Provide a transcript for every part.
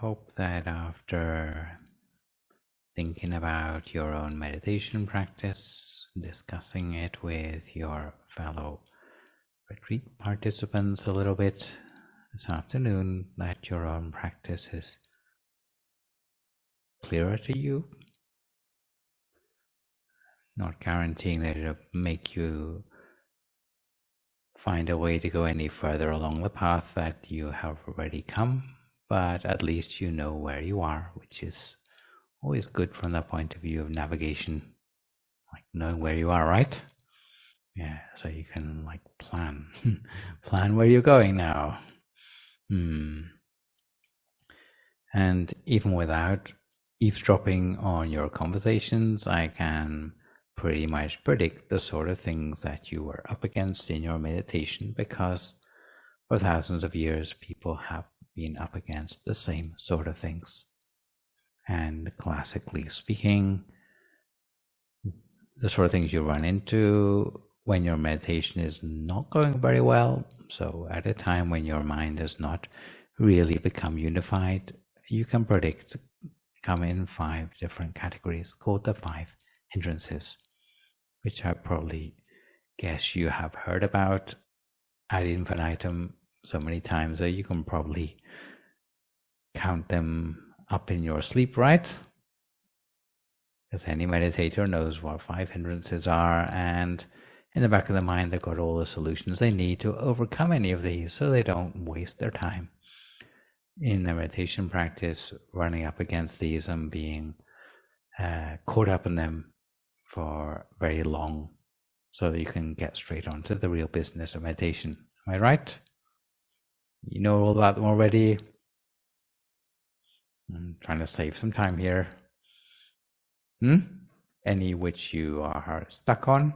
hope that after thinking about your own meditation practice, discussing it with your fellow retreat participants a little bit this afternoon, that your own practice is clearer to you. Not guaranteeing that it'll make you find a way to go any further along the path that you have already come, but at least you know where you are, which is always good from the point of view of navigation, like knowing where you are, right? Yeah, so you can like plan plan where you're going now. And even without eavesdropping on your conversations, I can pretty much predict the sort of things that you were up against in your meditation, because for thousands of years people have been up against the same sort of things. And classically speaking, the sort of things you run into when your meditation is not going very well, so at a time when your mind has not really become unified, you can predict come in 5 different categories called the 5 hindrances, which I probably guess you have heard about ad infinitum so many times that you can probably count them up in your sleep, right? Because any meditator knows what 5 hindrances are, and in the back of the mind they've got all the solutions they need to overcome any of these, so they don't waste their time in their meditation practice running up against these and being caught up in them for very long, so that you can get straight on to the real business of meditation. Am I right? You know all about them already? I'm trying to save some time here. Any which you are stuck on?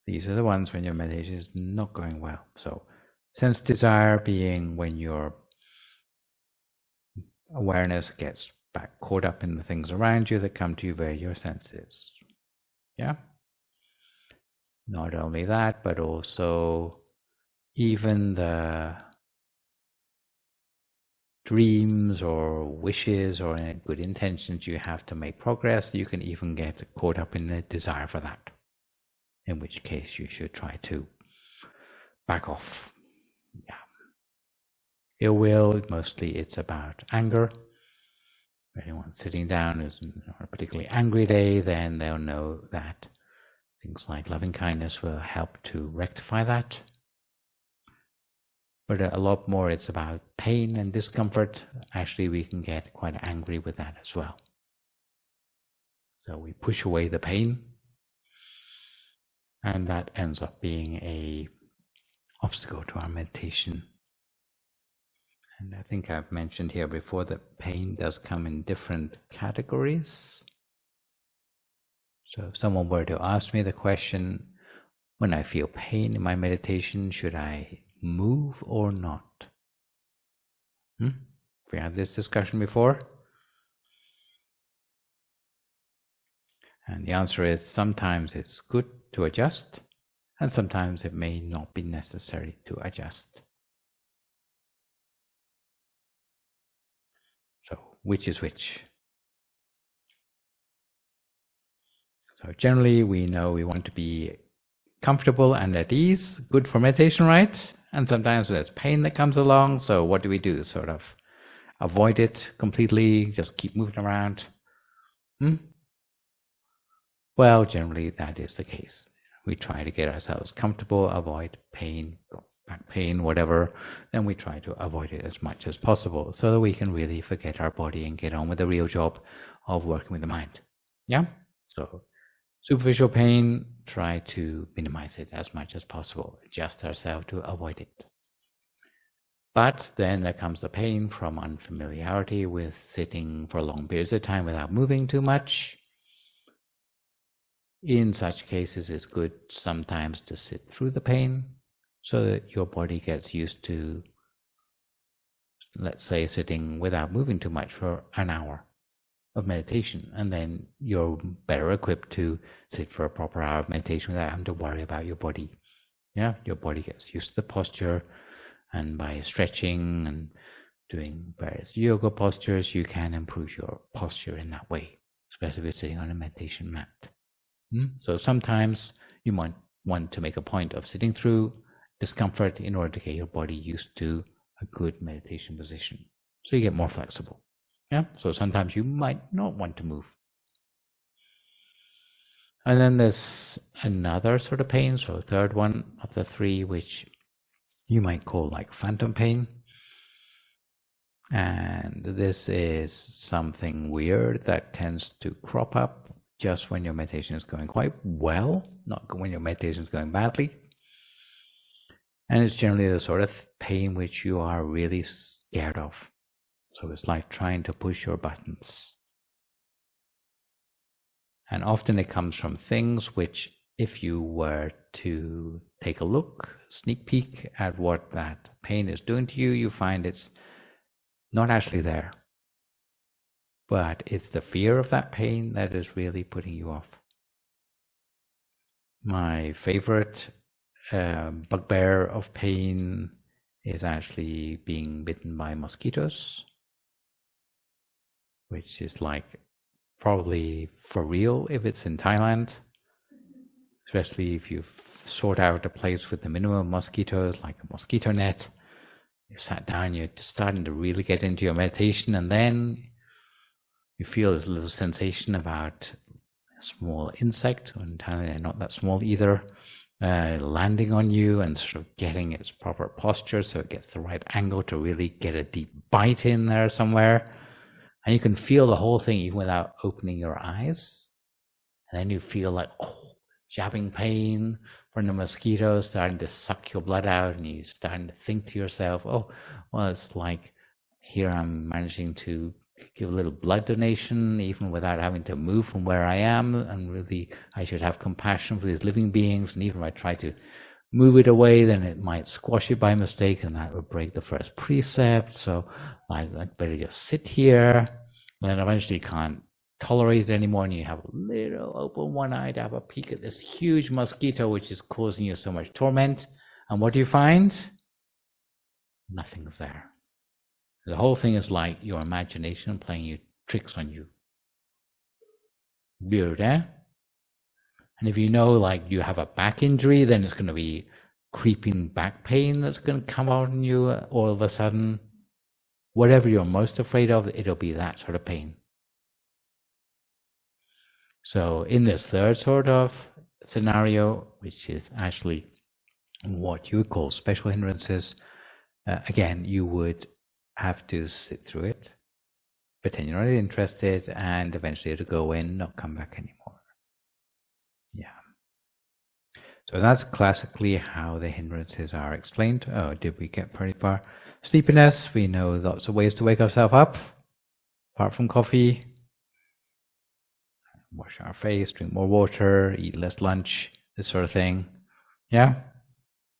These are the ones when your meditation is not going well. So sense desire being when your awareness gets back caught up in the things around you that come to you via your senses. Yeah? Not only that, but also even the dreams or wishes or good intentions you have to make progress, you can even get caught up in the desire for that, in which case you should try to back off. Yeah. Ill will, mostly it's about anger. If anyone's sitting down is on a particularly angry day, then they'll know that things like loving kindness will help to rectify that. But a lot more it's about pain and discomfort. Actually, we can get quite angry with that as well. So we push away the pain, and that ends up being an obstacle to our meditation. And I think I've mentioned here before that pain does come in different categories. So if someone were to ask me the question, when I feel pain in my meditation, should I move or not? We had this discussion before. And the answer is sometimes it's good to adjust, and sometimes it may not be necessary to adjust. So which is which? So generally we know we want to be comfortable and at ease, good for meditation, right? And sometimes there's pain that comes along, so what do? Sort of avoid it completely, just keep moving around? Well, generally that is the case. We try to get ourselves comfortable, avoid pain, back pain, whatever, then we try to avoid it as much as possible so that we can really forget our body and get on with the real job of working with the mind. Yeah? So superficial pain, try to minimize it as much as possible, adjust ourselves to avoid it. But then there comes the pain from unfamiliarity with sitting for long periods of time without moving too much. In such cases, it's good sometimes to sit through the pain so that your body gets used to, let's say, sitting without moving too much for an hour of meditation, and then you're better equipped to sit for a proper hour of meditation without having to worry about your body. Yeah, your body gets used to the posture, And by stretching and doing various yoga postures, you can improve your posture in that way, especially if you're sitting on a meditation mat. So sometimes you might want to make a point of sitting through discomfort in order to get your body used to a good meditation position, so you get more flexible. So sometimes you might not want to move. And then there's another sort of pain, so a third one of the three, which you might call like phantom pain. And this is something weird that tends to crop up just when your meditation is going quite well, not when your meditation is going badly. And it's generally the sort of pain which you are really scared of. So it's like trying to push your buttons. And often it comes from things which, if you were to take a look, sneak peek at what that pain is doing to you, you find it's not actually there. But it's the fear of that pain that is really putting you off. My favorite bugbear of pain is actually being bitten by mosquitoes, which is like probably for real if it's in Thailand, especially if you sort out a place with the minimum mosquitoes, like a mosquito net. You sat down, you're just starting to really get into your meditation, and then you feel this little sensation about a small insect, and they're not that small either, landing on you and sort of getting its proper posture so it gets the right angle to really get a deep bite in there somewhere. And you can feel the whole thing even without opening your eyes. And then you feel like, jabbing pain from the mosquitoes starting to suck your blood out, and you're starting to think to yourself, it's like here I'm managing to give a little blood donation even without having to move from where I am, and really I should have compassion for these living beings, and even if I try to move it away, then it might squash it by mistake, and that would break the first precept. So like, I'd better just sit here. And then eventually you can't tolerate it anymore, and you have a little open one eye to have a peek at this huge mosquito which is causing you so much torment. And what do you find? Nothing's there. The whole thing is like your imagination playing you tricks on you. Weird, eh? And if you know, like, you have a back injury, then it's going to be creeping back pain that's going to come out on you all of a sudden. Whatever you're most afraid of, it'll be that sort of pain. So in this third sort of scenario, which is actually what you would call special hindrances, again, you would have to sit through it, pretend you're not interested, and eventually it'll go away and not come back anymore. So that's classically how the hindrances are explained. Did we get pretty far? Sleepiness, we know lots of ways to wake ourselves up, apart from coffee. Wash our face, drink more water, eat less lunch, this sort of thing. Yeah?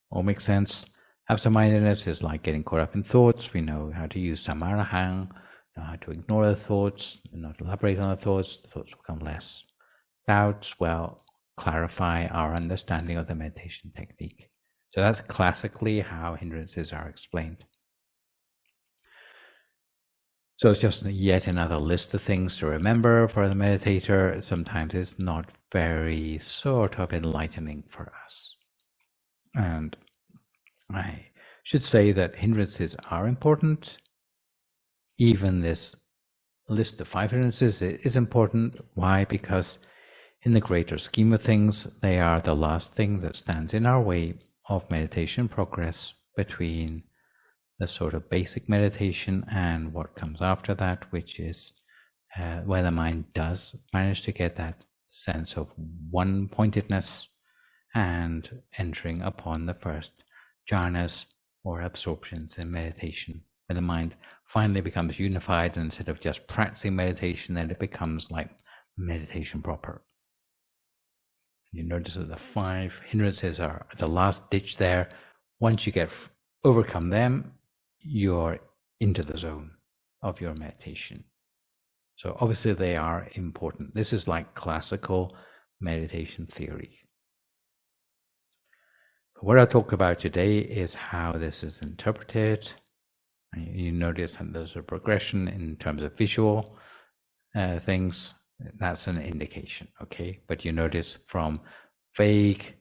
All makes sense. Absent-mindedness is like getting caught up in thoughts. We know how to use samarahang, know how to ignore the thoughts, and not elaborate on the thoughts become less. Doubts, clarify our understanding of the meditation technique. So that's classically how hindrances are explained. So it's just yet another list of things to remember for the meditator. Sometimes it's not very sort of enlightening for us. And I should say that hindrances are important. Even this list of 5 hindrances is important. Why? Because in the greater scheme of things, they are the last thing that stands in our way of meditation progress between the sort of basic meditation and what comes after that, which is where the mind does manage to get that sense of one-pointedness and entering upon the first jhanas or absorptions in meditation, where the mind finally becomes unified, and instead of just practicing meditation, then it becomes like meditation proper. You notice that the 5 hindrances are the last ditch there. Once you overcome them, you're into the zone of your meditation. So obviously they are important. This is like classical meditation theory. What I'll talk about today is how this is interpreted. You notice that there's a progression in terms of visual things. That's an indication, okay? But you notice from vague,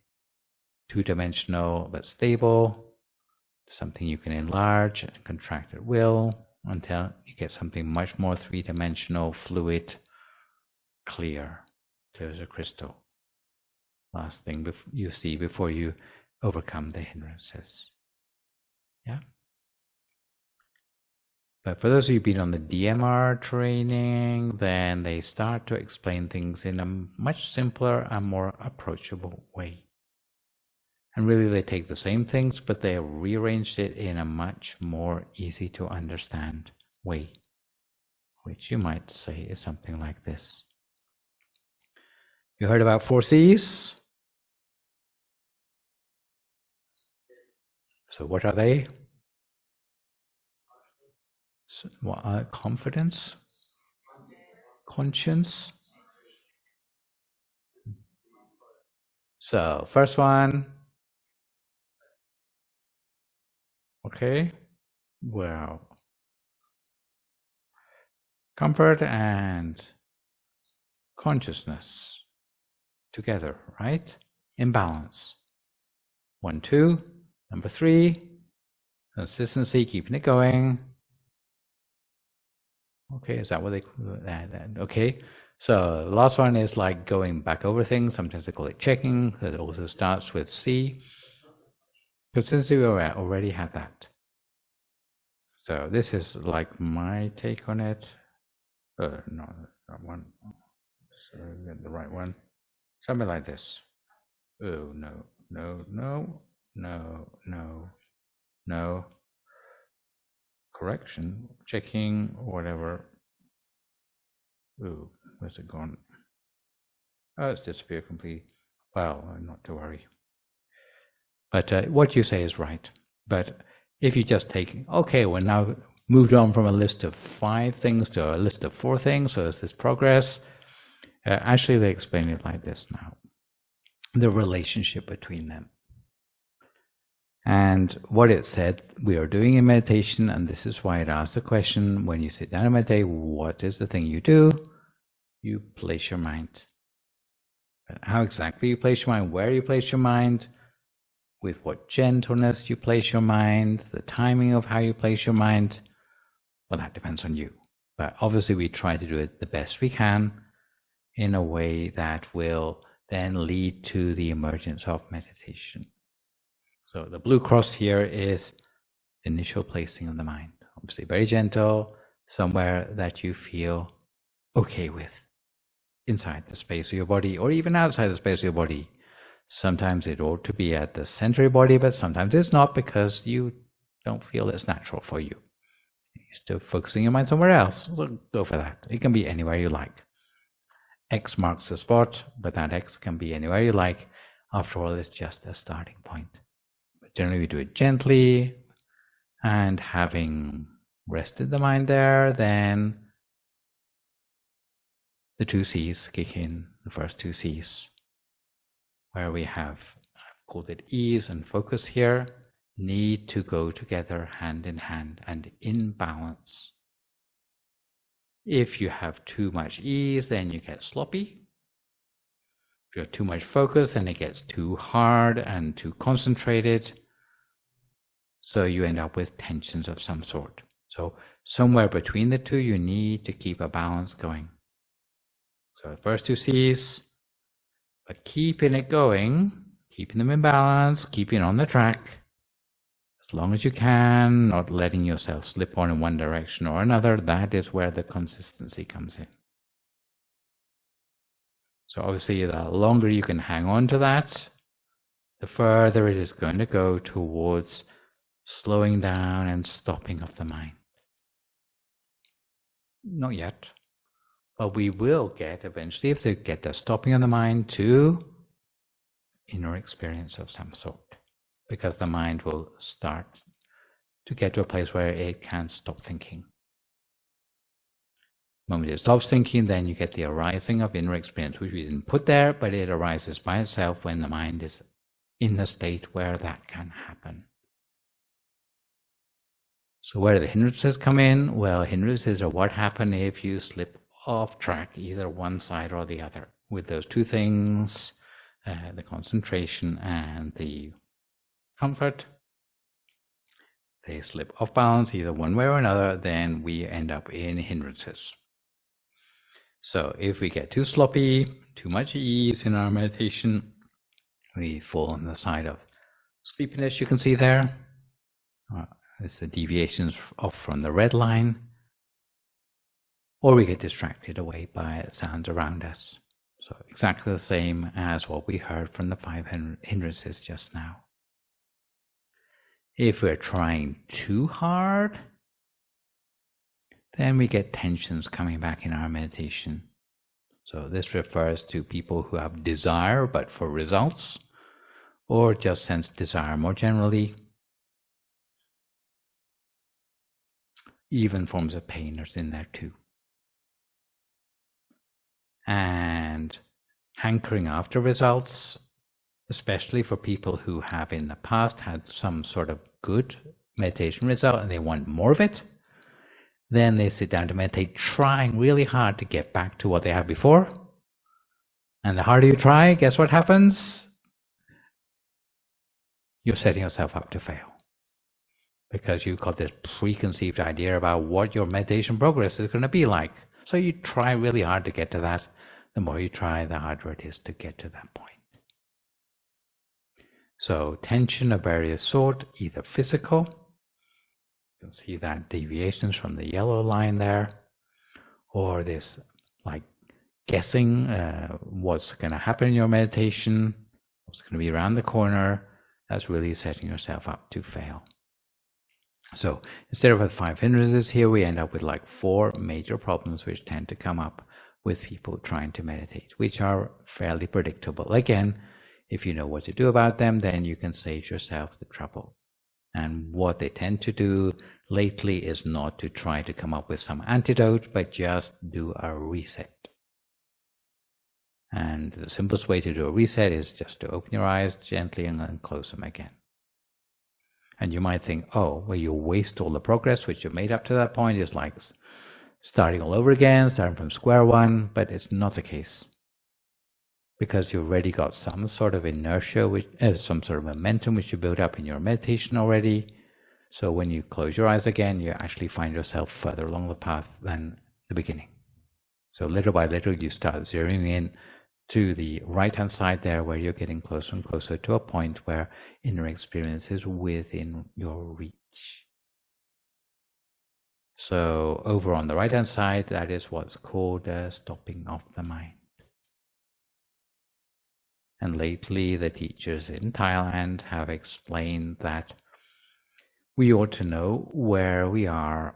two-dimensional but stable, something you can enlarge and contract at will until you get something much more three-dimensional, fluid, clear, clear as a crystal. Last thing you see before you overcome the hindrances. Yeah? But for those of you who've been on the DMR training, then they start to explain things in a much simpler and more approachable way. And really they take the same things, but they have rearranged it in a much more easy to understand way, which you might say is something like this. You heard about 4 C's? So what are they? So, what are confidence, conscience. So first one, okay, well, comfort and consciousness together, right? In balance. 1, 2. Number 3, consistency, keeping it going. Okay, is that what they call that? Okay, so the last one is like going back over things. Sometimes they call it checking. It also starts with C. Consistency, we already had that. So this is like my take on it. No, that one. So get the right one. Something like this. Oh, no, no, no. No, no, no. Correction, checking, whatever. Ooh, where's it gone? Oh, it's disappeared completely. Well, not to worry. But what you say is right. But if you just take, okay, we're now moved on from a list of 5 things to a list of 4 things, so there's this progress. Actually, they explain it like this now. The relationship between them. And what it said we are doing in meditation, and this is why it asks the question, when you sit down and meditate, what is the thing you do? You place your mind. How exactly you place your mind, where you place your mind, with what gentleness you place your mind, the timing of how you place your mind, well, that depends on you. But obviously we try to do it the best we can in a way that will then lead to the emergence of meditation. So the blue cross here is initial placing of the mind. Obviously very gentle, somewhere that you feel okay with, inside the space of your body or even outside the space of your body. Sometimes it ought to be at the center of your body, but sometimes it's not because you don't feel it's natural for you. You're still focusing your mind somewhere else. Well, go for that. It can be anywhere you like. X marks the spot, but that X can be anywhere you like. After all, it's just a starting point. Generally, we do it gently, and having rested the mind there, then the 2 C's kick in, the first 2 C's, where we have, I've called it ease and focus here, need to go together hand in hand and in balance. If you have too much ease, then you get sloppy. If you have too much focus, then it gets too hard and too concentrated. So you end up with tensions of some sort. So somewhere between the two, you need to keep a balance going. So the first 2 C's, but keeping it going, keeping them in balance, keeping on the track, as long as you can, not letting yourself slip on in one direction or another. That is where the consistency comes in. So obviously, the longer you can hang on to that, the further it is going to go towards slowing down and stopping of the mind. Not yet, but we will get eventually, if they get the stopping of the mind, to inner experience of some sort, because the mind will start to get to a place where it can stop thinking. The moment it stops thinking, then you get the arising of inner experience, which we didn't put there, but it arises by itself when the mind is in a state where that can happen. So where do the hindrances come in? Well, hindrances are what happen if you slip off track, either one side or the other. With those two things, the concentration and the comfort, they slip off balance either one way or another, then we end up in hindrances. So if we get too sloppy, too much ease in our meditation, we fall on the side of sleepiness, you can see there. It's the deviations off from the red line. Or we get distracted away by sounds around us. So exactly the same as what we heard from the 5 hindrances just now. If we're trying too hard, then we get tensions coming back in our meditation. So this refers to people who have desire but for results, or just sense desire more generally. Even forms of pain are in there too. And hankering after results, especially for people who have in the past had some sort of good meditation result and they want more of it, then they sit down to meditate, trying really hard to get back to what they had before. And the harder you try, guess what happens? You're setting yourself up to fail. Because you've got this preconceived idea about what your meditation progress is going to be like. So you try really hard to get to that. The more you try, the harder it is to get to that point. So tension of various sort, either physical, you can see that deviations from the yellow line there, or this like guessing what's going to happen in your meditation, what's going to be around the corner. That's really setting yourself up to fail. So instead of with 5 hindrances here, we end up with like 4 major problems which tend to come up with people trying to meditate, which are fairly predictable. Again, if you know what to do about them, then you can save yourself the trouble. And what they tend to do lately is not to try to come up with some antidote, but just do a reset. And the simplest way to do a reset is just to open your eyes gently and then close them again. And you might think, oh, well, you waste all the progress which you've made up to that point. Is like starting all over again, starting from square one, but it's not the case. Because you've already got some sort of inertia, some sort of momentum which you built up in your meditation already. So when you close your eyes again, you actually find yourself further along the path than the beginning. So little by little, you start zeroing in to the right-hand side there, where you're getting closer and closer to a point where inner experience is within your reach. So over on the right-hand side, that is what's called stopping of the mind. And lately, the teachers in Thailand have explained that we ought to know where we are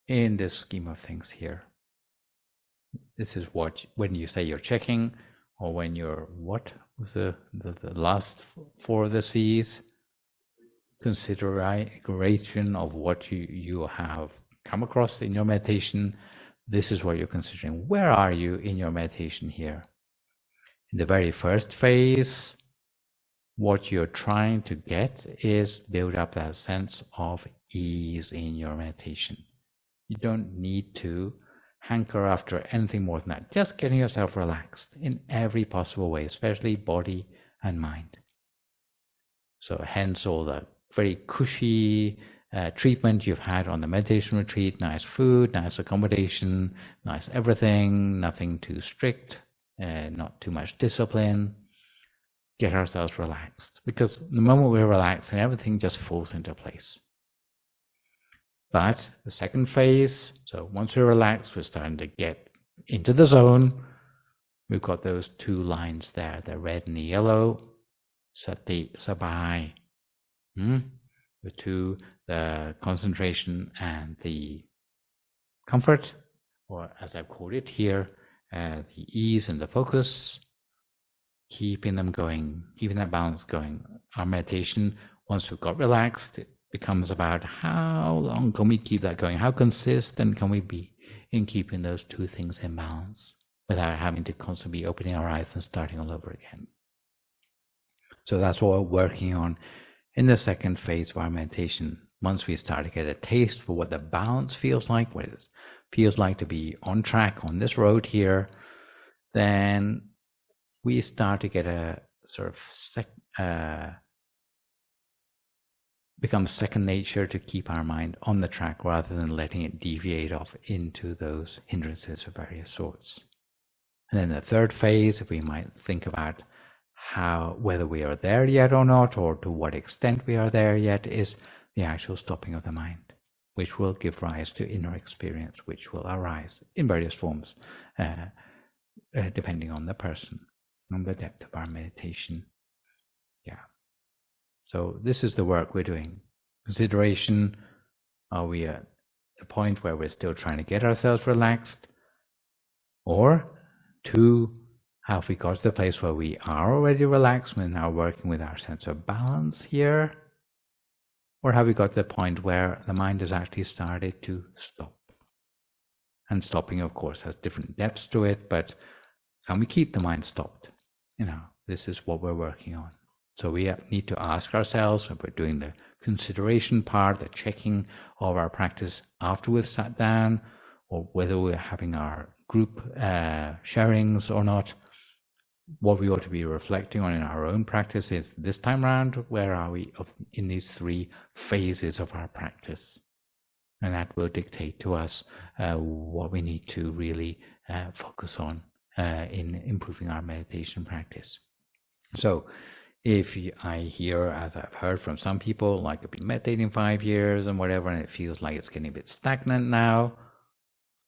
in this scheme of things here. This is what, when you say you're checking, or when you're, what was the last 4 of the C's? Consideration of what you have come across in your meditation. This is what you're considering. Where are you in your meditation here? In the very first phase, what you're trying to get is build up that sense of ease in your meditation. You don't need to hanker after anything more than that. Just getting yourself relaxed in every possible way, especially body and mind. So hence all the very cushy treatment you've had on the meditation retreat, nice food, nice accommodation, nice everything, nothing too strict, not too much discipline. Get ourselves relaxed, because the moment we're relaxed, and everything just falls into place. But the second phase, so once we're relaxed, we're starting to get into the zone. We've got those 2 lines there, the red and the yellow, sati, sabai. The 2, the concentration and the comfort, or as I've called it here, the ease and the focus, keeping them going, keeping that balance going. Our meditation, once we've got relaxed, it becomes about how long can we keep that going? How consistent can we be in keeping those 2 things in balance without having to constantly be opening our eyes and starting all over again? So that's what we're working on in the second phase of our meditation. Once we start to get a taste for what the balance feels like, what it feels like to be on track on this road here, then we start to get a sort of becomes second nature to keep our mind on the track rather than letting it deviate off into those hindrances of various sorts. And then the third phase, if we might think about whether we are there yet or not, or to what extent we are there yet, is the actual stopping of the mind, which will give rise to inner experience, which will arise in various forms, depending on the person and the depth of our meditation. Yeah. So this is the work we're doing. Consideration, are we at the point where we're still trying to get ourselves relaxed? Or 2, have we got to the place where we are already relaxed, we're now working with our sense of balance here? Or have we got to the point where the mind has actually started to stop? And stopping, of course, has different depths to it, but can we keep the mind stopped? This is what we're working on. So we need to ask ourselves, when we're doing the consideration part, the checking of our practice after we've sat down, or whether we're having our group sharings or not, what we ought to be reflecting on in our own practice is, this time around, where are we in these 3 phases of our practice? And that will dictate to us what we need to really focus on in improving our meditation practice. So if I hear, as I've heard from some people, like I've been meditating 5 years and whatever, and it feels like it's getting a bit stagnant now,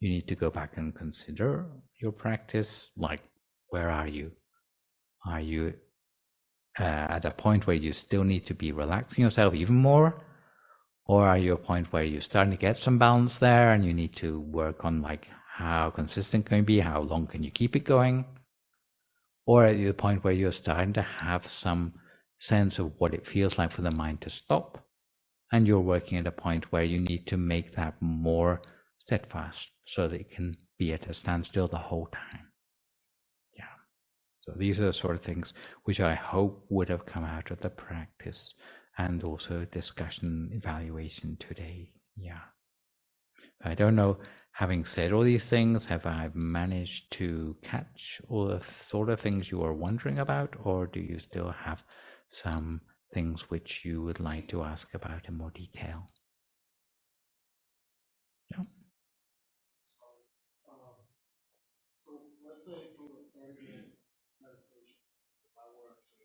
you need to go back and consider your practice. Like, where are you? Are you at a point where you still need to be relaxing yourself even more? Or are you at a point where you're starting to get some balance there and you need to work on like how consistent can you be? How long can you keep it going? Or at the point where you're starting to have some sense of what it feels like for the mind to stop, and you're working at a point where you need to make that more steadfast so that it can be at a standstill the whole time. Yeah. So these are the sort of things which I hope would have come out of the practice and also discussion evaluation today. Yeah. I don't know, having said all these things, have I managed to catch all the sort of things you are wondering about, or do you still have some things which you would like to ask about in more detail? Yeah. So let's say for a 30-minute meditation, if I were to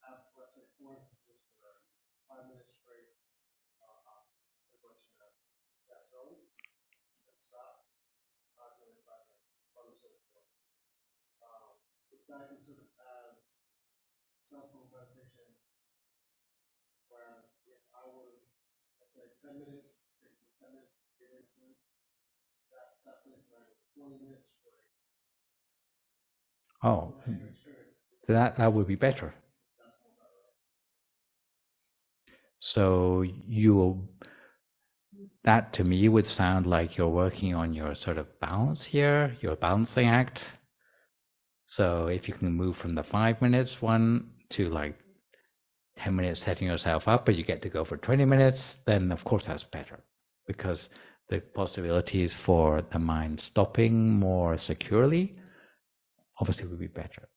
have, let's say, 4 instances for 5 minutes straight, that zone, and stop, 5 minutes, 5 minutes, 1 minute. If that considered as self-move meditation, whereas if I would, let's say, 10 minutes, takes me 10 minutes to get into that place, and I go 20 minutes straight. Oh, that would be better. So that to me would sound like you're working on your sort of balance here, your balancing act. So if you can move from the 5 minutes one to like 10 minutes setting yourself up, but you get to go for 20 minutes, then of course that's better, because the possibilities for the mind stopping more securely obviously would be better.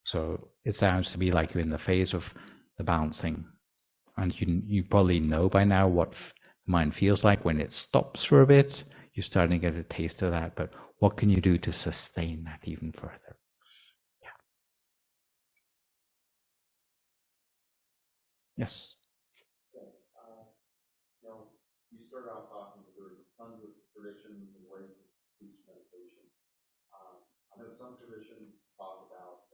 So it sounds to me like you're in the phase of the balancing, and you probably know by now what the mind feels like when it stops for a bit. You're starting to get a taste of that, but what can you do to sustain that even further? Yeah. Yes. You start off talking, there's tons of traditions and ways to teach meditation. I know some traditions talk about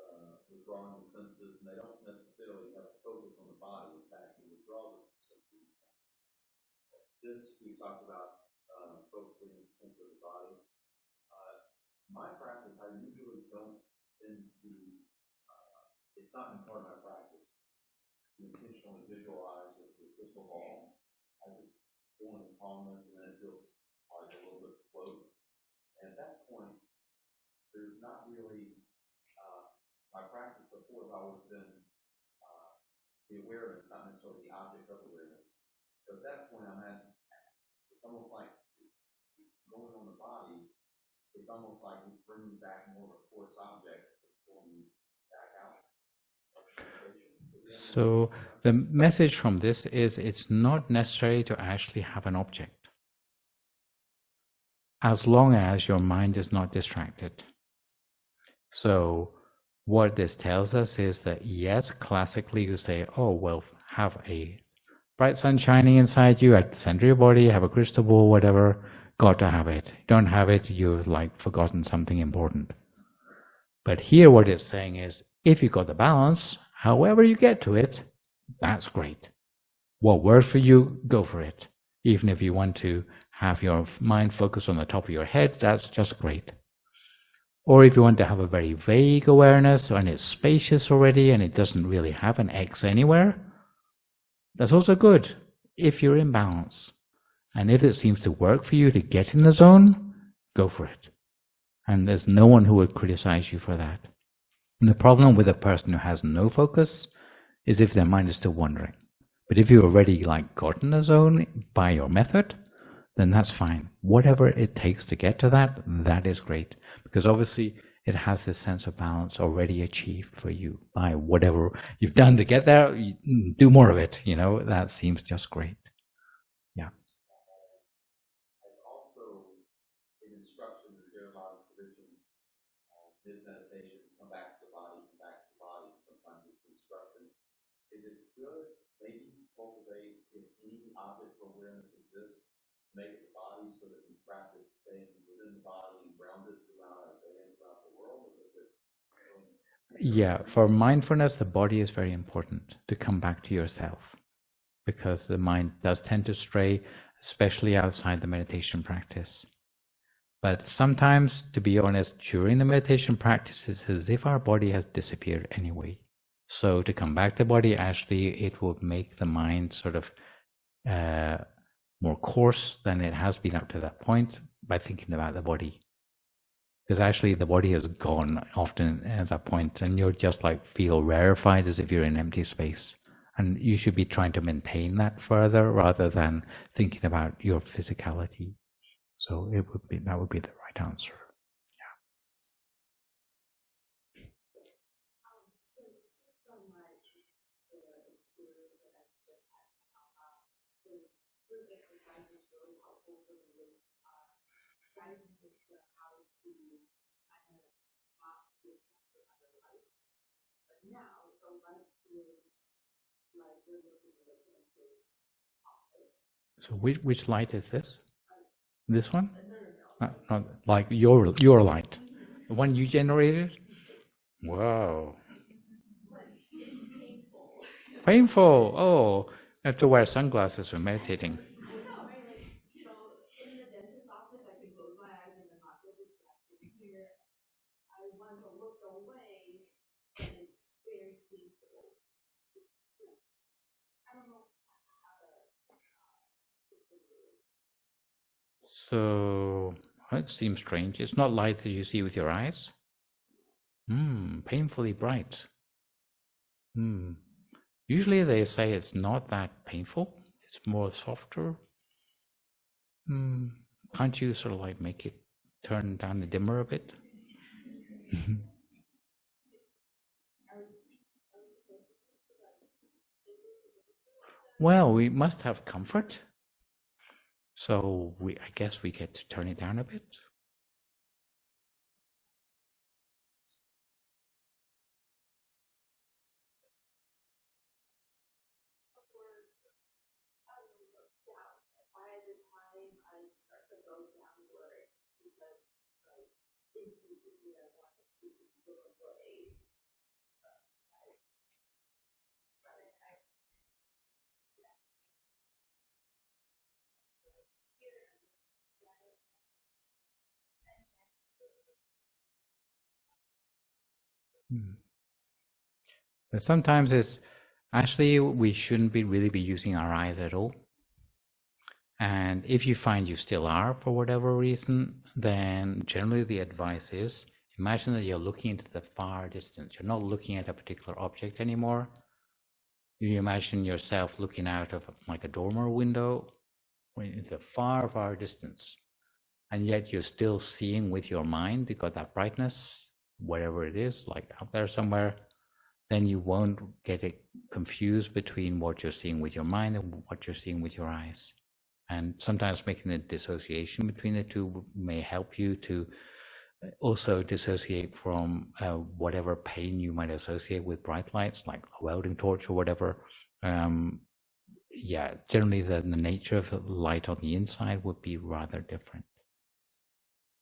withdrawing the senses, and they don't necessarily have a focus on the body. In fact, you withdraw the senses. This, we talked about focusing on the center of the body. My practice, I usually don't tend to, it's not in part of my practice to intentionally visualize with the crystal ball. I just go into calmness, and then it feels like a little bit float. And at that point, there's not really have always been the awareness, not necessarily the object of awareness. So at that point, it's almost like going on the body, it's almost like you bring back more of a coarse object and pulling back out. So the message from this is it's not necessary to actually have an object, as long as your mind is not distracted. So what this tells us is that, yes, classically you say, oh, well, have a bright sun shining inside you at the center of your body, have a crystal ball, whatever, got to have it. Don't have it, you've like forgotten something important. But here what it's saying is, if you got the balance, however you get to it, that's great. What works for you, go for it. Even if you want to have your mind focused on the top of your head, that's just great. Or if you want to have a very vague awareness and it's spacious already and it doesn't really have an X anywhere, that's also good if you're in balance. And if it seems to work for you to get in the zone, go for it. And there's no one who would criticize you for that. And the problem with a person who has no focus is if their mind is still wandering. But if you've already got in the zone by your method, then that's fine. Whatever it takes to get to that, that is great. Because obviously it has this sense of balance already achieved for you by whatever you've done to get there. You do more of it, that seems just great. Yeah. And also in instruction, there are a lot of traditions, mid-meditation, come back to the body, sometimes it's instruction. Is it good, maybe cultivate, if any object of awareness exists, make it the body so that we practice staying within the body and grounded throughout our day and throughout the world? Or is it Yeah, for mindfulness, the body is very important to come back to yourself, because the mind does tend to stray, especially outside the meditation practice. But sometimes, to be honest, during the meditation practice, it's as if our body has disappeared anyway. So to come back to the body, actually, it will make the mind sort of more coarse than it has been up to that point by thinking about the body. Because actually the body has gone often at that point and you're just feel rarefied as if you're in empty space. And you should be trying to maintain that further rather than thinking about your physicality. So that would be the right answer. So which light is this? This one? Not like your light. The one you generated? Wow. Painful. Oh, I have to wear sunglasses for meditating. So it seems strange. It's not light that you see with your eyes. Painfully bright. Usually they say it's not that painful. It's more softer. Can't you sort of make it turn down the dimmer a bit? Well, we must have comfort. So I guess we get to turn it down a bit. But sometimes it's actually we shouldn't really be using our eyes at all. And if you find you still are for whatever reason, then generally the advice is Imagine that you're looking into the far distance. You're not looking at a particular object anymore. You imagine yourself looking out of like a dormer window into the far, far distance. And yet you're still seeing with your mind. You got that brightness, wherever it is, like out there somewhere. Then you won't get it confused between what you're seeing with your mind and what you're seeing with your eyes. And sometimes making a dissociation between the two may help you to also dissociate from whatever pain you might associate with bright lights, like a welding torch or whatever. Yeah, generally the nature of the light on the inside would be rather different.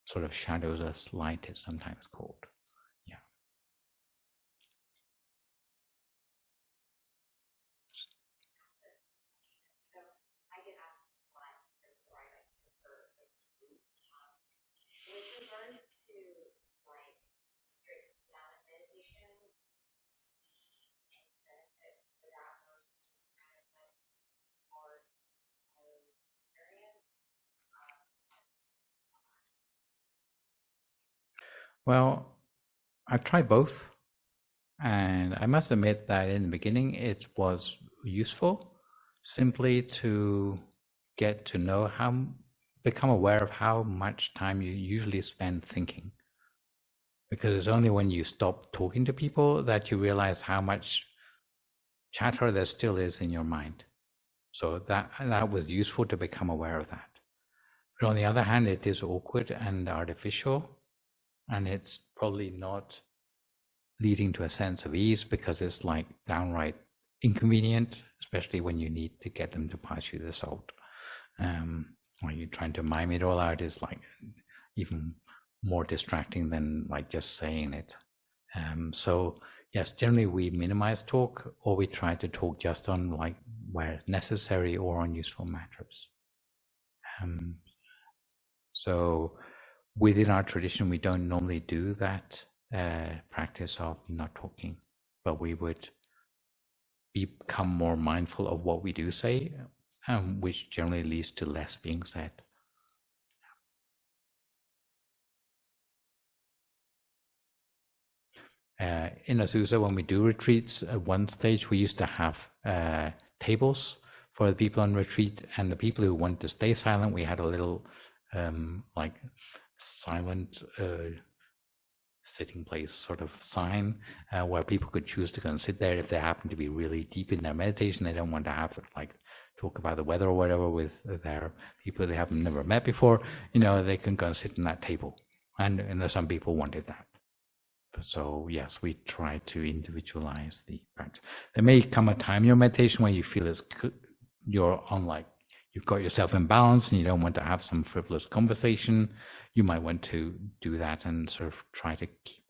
Sort of shadowless light is sometimes called. Yeah. So I get asked a lot before I like prefer the two. With regards to like strict silent meditation, any benefit for that, or just kind of like hard experience? Well, I've tried both, and I must admit that in the beginning it was useful simply to get to know become aware of how much time you usually spend thinking. Because it's only when you stop talking to people that you realize how much chatter there still is in your mind. So that was useful to become aware of that. But on the other hand, it is awkward and artificial, and it's probably not leading to a sense of ease because it's like downright inconvenient, especially when you need to get them to pass you the salt. Or you're trying to mime it all out is like even more distracting than like just saying it. So yes, generally we minimize talk, or we try to talk just on like where necessary or on useful matters. So within our tradition, we don't normally do that practice of not talking, but we would become more mindful of what we do say, which generally leads to less being said. In Azusa, when we do retreats, at one stage we used to have tables for the people on retreat, and the people who wanted to stay silent, we had a little like silent sitting place sort of sign where people could choose to go and sit there if they happen to be really deep in their meditation. They don't want to have like talk about the weather or whatever with their people they have never met before. They can go and sit in that table, and some people wanted that. So yes, we try to individualize the practice. There may come a time in your meditation when you feel you're on like you've got yourself in balance and you don't want to have some frivolous conversation. You might want to do that and sort of try to keep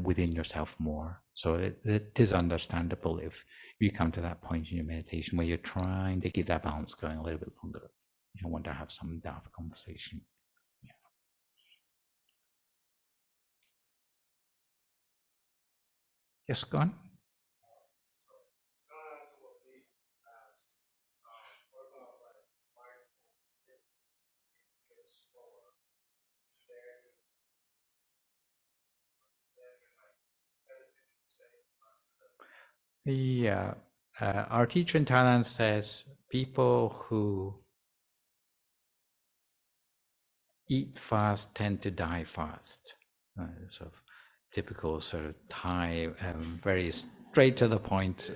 within yourself more. So it is understandable if you come to that point in your meditation where you're trying to keep that balance going a little bit longer. You don't want to have some daft conversation. Yeah. Yes, go on. Yeah, our teacher in Thailand says people who eat fast tend to die fast. Sort of typical sort of Thai, very straight to the point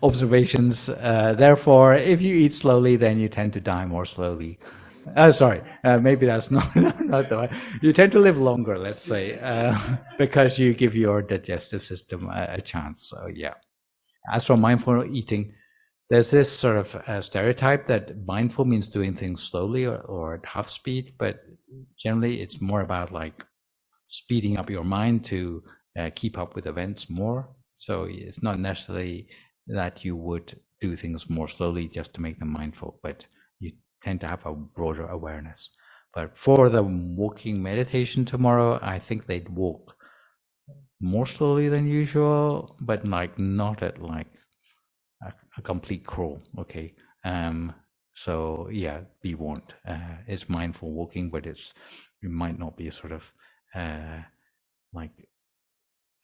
observations. Therefore, if you eat slowly, then you tend to die more slowly. Maybe that's not the way. You tend to live longer, let's say, because you give your digestive system a chance. So yeah. As for mindful eating, there's this sort of stereotype that mindful means doing things slowly or at half speed, but generally it's more about like speeding up your mind to keep up with events more. So it's not necessarily that you would do things more slowly just to make them mindful, but you tend to have a broader awareness. But for the walking meditation tomorrow, I think they'd walk more slowly than usual, but like not at like a complete crawl. Okay. So yeah, be warned. It's mindful walking, but it might not be sort of like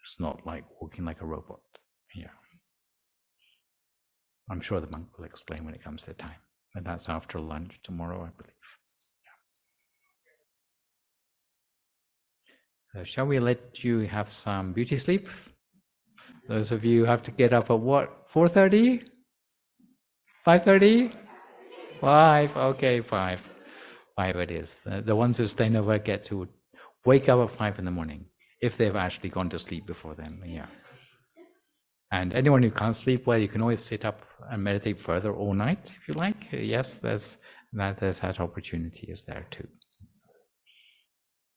it's not like walking like a robot. Yeah. I'm sure the monk will explain when it comes to time. And that's after lunch tomorrow, I believe. Yeah. Shall we let you have some beauty sleep? Those of you who have to get up at what? 4:30? 5:30? 5. Okay, 5. 5 it is. The ones who stay over get to wake up at 5 in the morning, if they've actually gone to sleep before then. Yeah. And anyone who can't sleep well, you can always sit up and meditate further all night if you like. Yes, there's that opportunity is there too.